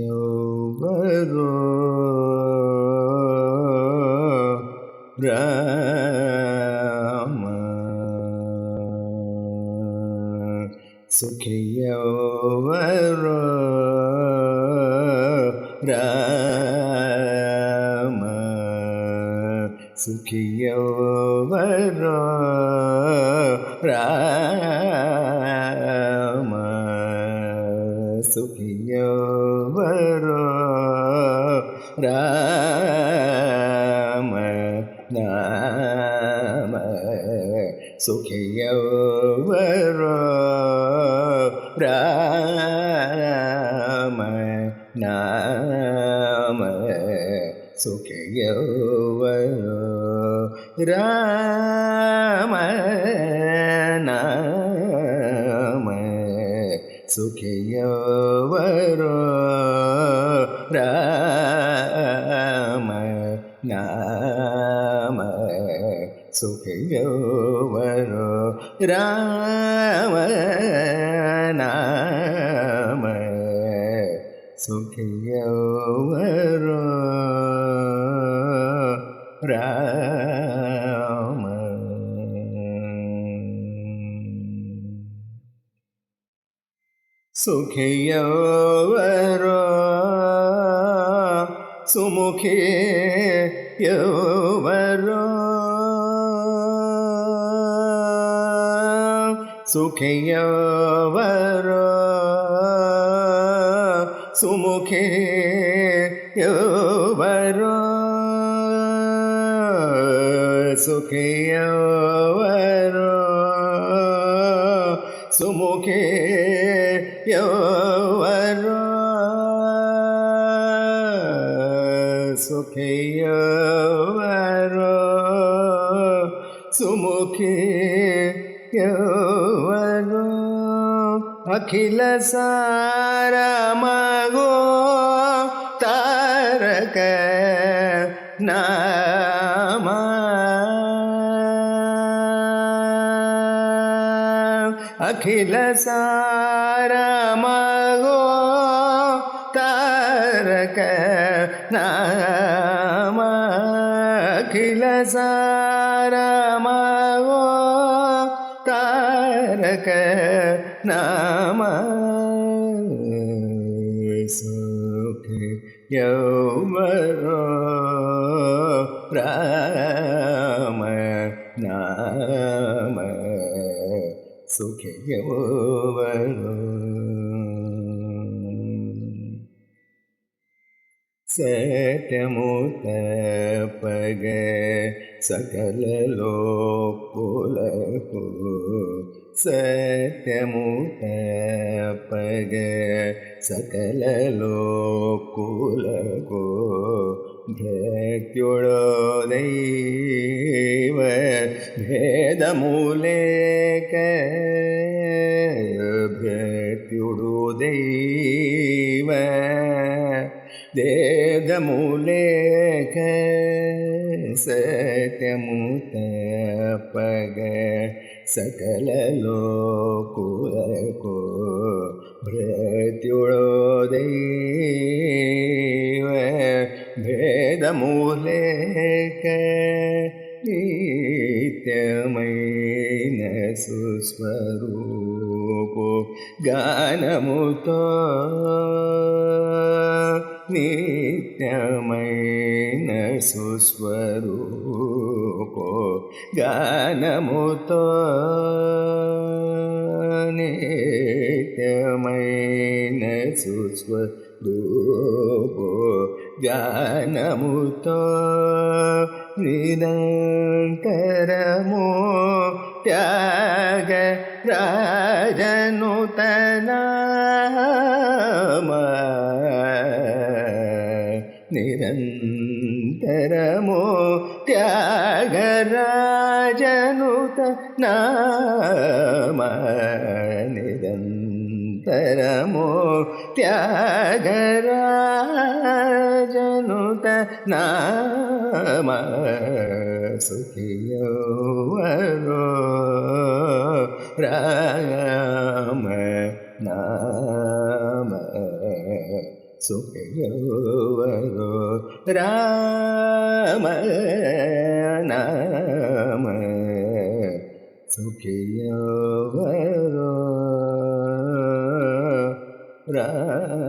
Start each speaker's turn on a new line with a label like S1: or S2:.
S1: ಸುಖಿಯವರು ರಾಮ ಸುಖಿಯವರು ರಾಮ ಸುಖಿಯವರು ರಾಮ ಸುಖಿಯವರು ರಾಮ ನಾಮ ಸುಖಿಯವರು ರಾಮ ನಾಮ ಸುಖಿಯವರು ರಾಮ ನಾಮ ಸುಖಿಯವರು ರಾಮ ನಾಮ ಸುಖಿಯವರು ರಾಮ ನಾಮ ಸುಖಿಯವರು ರಾಮ ಸುಖಿಯವರು ಸುಮುಖಿಯವರು ಸುಖಿಯವರು ಸುಮುಖಿಯವರು ಸುಖಿಯವರು ಸುಮುಖಿಯವರು ಸುಖಿಯವರು ಸುಮುಖಿಯವರು ಅಖಿಲ ಸಾರ ಮಗೋ ತಾರಕ ನಾಮ ಅಖಿಲ ಸಾರ ಮಗೋ ತಾರಕ ನಾಮ ಅಖಿಲ ಸಾರ ಮಗೋ ತಾರಕ ನಾಮ ಸುಖಿಯವರು ರಾಮ ನಾಮ ಸುಖಿಯವರು ಸತ್ಯಮುತಪಗೆ ಸಕಲ ಲೋಕುಲಕು ಸತ್ಯಮುತಪಗೆ ಸಕಲ ಲೋಕುಲಕು ಭಕ್ತಿಯೊಳು ದೈವ ಭೇದ ಮೂಲೇಕ ಭಕ್ತಿಯೊಳು ದೈವ ದೇದ ಮೂಲೇಕ ಸತ್ಯಮುತಪಗ ಸಕಲ ಲೋಕುಲಕು ಭೃತ್ಯುಳೋ ದೈವ ಭೇದ ಮೂಲೇಕ ನಿತ್ಯಮೈನ ಸುಸ್ವರೂಪೋ ಗಾನಮುತೋ ನಿತ್ಯಮೈನ ಸುಸ್ವರೂಪೋ ಗಾನಮುತೋ ನಿತ್ಯಮೈನ ಸುಸ್ವರೂಪೋ ಗಾನಮುತೋ ನಿರಂತರಮೋ ತ್ಯಾಗ ರಾಜನುತನಾಮ ನಿರಂತರಮೋ ನಿರಂತರಮೋ ತ್ಯಾಗರಾಜನುತ ನಾಮ ನಿರಂತರಮೋ ತ್ಯಾಗರಾಜನುತ ನಾಮ ಸುಖಿಯವರೋ ರಾಮ ನಾಮ ಸುಖಿಯವರೋ ರಾಮ ನಾಮ ಸುಖಿಯವರೋ ರಾಮ